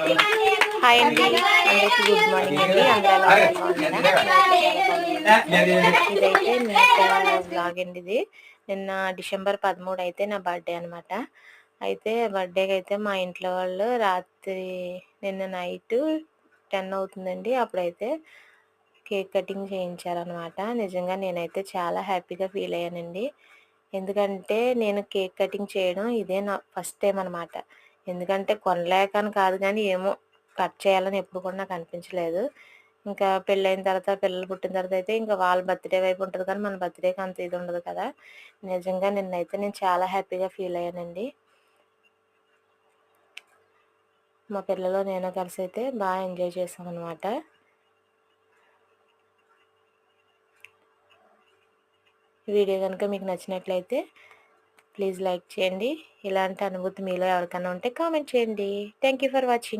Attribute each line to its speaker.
Speaker 1: Hi అండి, అందరికి good morning అండి. అందరూ ఎలా బాగున్నారా? ఇదైతే నైట్ వ్లాగ్ అండి. ఇది నిన్న డిసెంబర్ 13 అయితే నా బర్త్డే అనమాట. అయితే బర్త్డేకి అయితే మా ఇంట్లో వాళ్ళు రాత్రి నిన్న నైట్ 10 అవుతుందండి, అప్పుడైతే కేక్ కటింగ్ చేయించారనమాట. నిజంగా నేనైతే చాలా హ్యాపీగా ఫీల్ అయ్యానండి. ఎందుకంటే నేను కేక్ కటింగ్ చేయడం ఇదే నా ఫస్ట్ టైం అనమాట. ఎందుకంటే కొనలేకని కాదు, కానీ ఏమో కట్ చేయాలని ఎప్పుడు కూడా నాకు అనిపించలేదు. ఇంకా పెళ్ళైన తర్వాత, పిల్లలు పుట్టిన తర్వాత అయితే ఇంకా వాళ్ళ బర్త్డే వైపు ఉంటుంది, కానీ మన బర్త్డేకి అంత ఇది ఉండదు కదా. నిజంగా నిన్నైతే నేను చాలా హ్యాపీగా ఫీల్ అయ్యానండి. మా పిల్లలు నేను కలిసి అయితే బాగా ఎంజాయ్ చేసాం అనమాట. వీడియో కనుక మీకు నచ్చినట్లయితే ప్లీజ్ లైక్ చేయండి. ఇలాంటి అనుభూతి మీలో ఎవరికైనా ఉంటే కామెంట్ చేయండి. Thank you for watching.